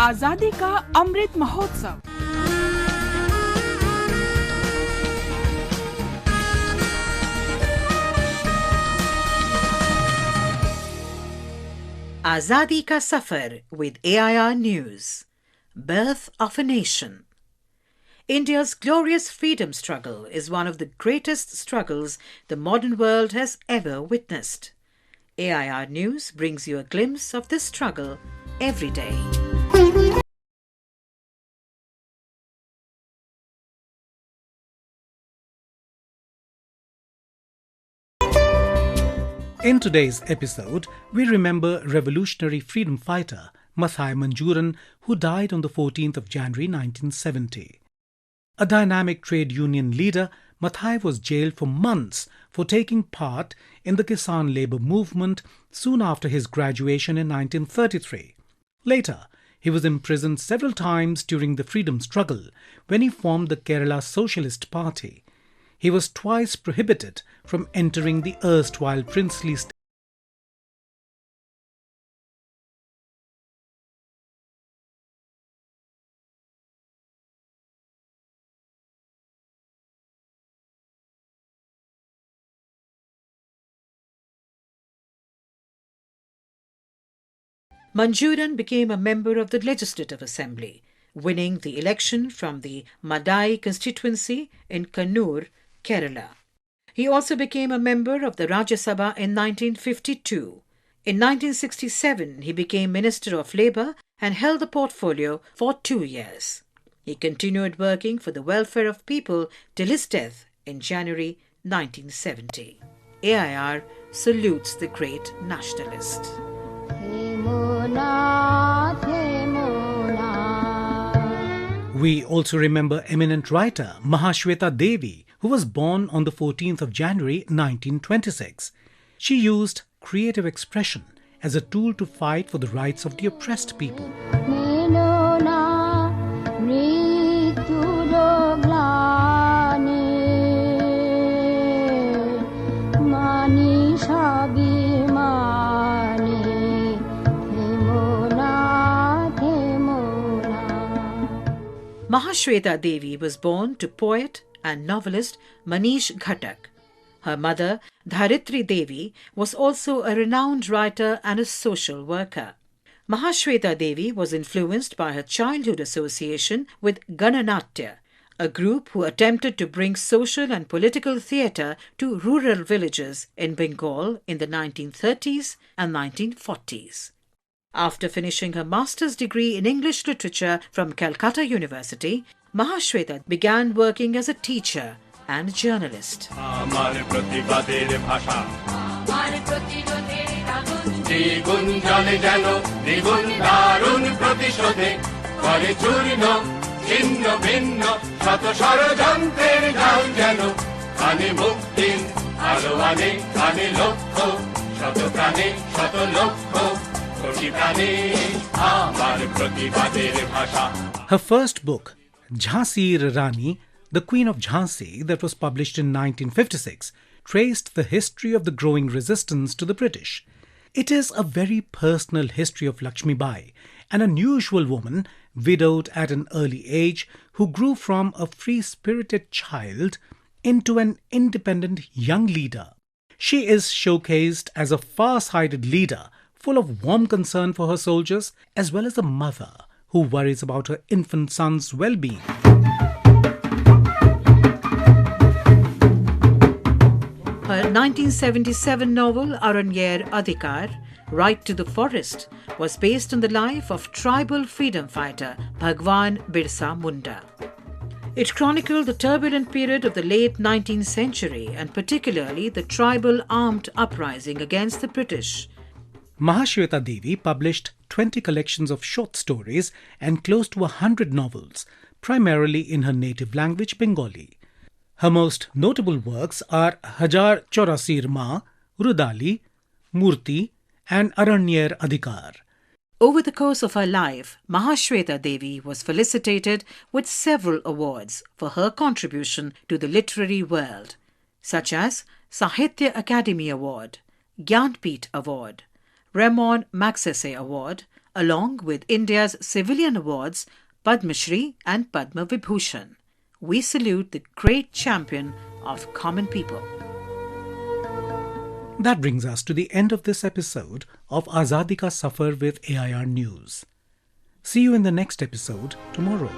आजादी का Amrit Mahotsav. Azadi ka Safar with AIR News. Birth of a Nation. India's glorious freedom struggle is one of the greatest struggles the modern world has ever witnessed. AIR News brings you a glimpse of this struggle every day. In today's episode, we remember revolutionary freedom fighter Mathai Manjooran, who died on the 14th of January 1970. A dynamic trade union leader, Mathai was jailed for months for taking part in the Kisan Labour movement soon after his graduation in 1933. Later, he was imprisoned several times during the freedom struggle when he formed the Kerala Socialist Party. He was twice prohibited from entering the erstwhile princely state. Manjooran became a member of the Legislative Assembly, winning the election from the Madayi constituency in Kannur, Kerala. He also became a member of the RajyaSabha in 1952. In 1967, he became Minister of Labour and held the portfolio for 2 years. He continued working for the welfare of people till his death in January 1970. AIR salutes the great nationalist. We also remember eminent writer Mahasweta Devi, who was born on the 14th of January 1926. She used creative expression as a tool to fight for the rights of the oppressed people. Mahasweta Devi was born to poet and novelist Manish Ghatak. Her mother, Dharitri Devi, was also a renowned writer and a social worker. Mahasweta Devi was influenced by her childhood association with Gananatya, a group who attempted to bring social and political theatre to rural villages in Bengal in the 1930s and 1940s. After finishing her master's degree in English literature from Calcutta University, Mahasweta began working as a teacher and journalist. Her first book, Jhansir Rani, the Queen of Jhansi, that was published in 1956, traced the history of the growing resistance to the British. It is a very personal history of Laxmibai, an unusual woman, widowed at an early age, who grew from a free-spirited child into an independent young leader. She is showcased as a far-sighted leader, full of warm concern for her soldiers, as well as a mother who worries about her infant son's well-being. Her 1977 novel AranyerAdhikar, Right to the Forest, was based on the life of tribal freedom fighter BhagwanBirsaMunda. It chronicled the turbulent period of the late 19th century and particularly the tribal armed uprising against the British. Mahasweta Devi published 20 collections of short stories and close to 100 novels, primarily in her native language, Bengali. Her most notable works are Hajar Chaurasir Ma, Rudali, Murti and AranyerAdhikar. Over the course of her life, Mahasweta Devi was felicitated with several awards for her contribution to the literary world, such as SahityaAkademi Award, Gyananpith Award, Ramon Magsaysay Award, along with India's civilian awards Padma Shri and Padma Vibhushan. We salute the great champion of common people. That brings us to the end of this episode of Azadi Ka Safar with AIR News. See you in the next episode tomorrow.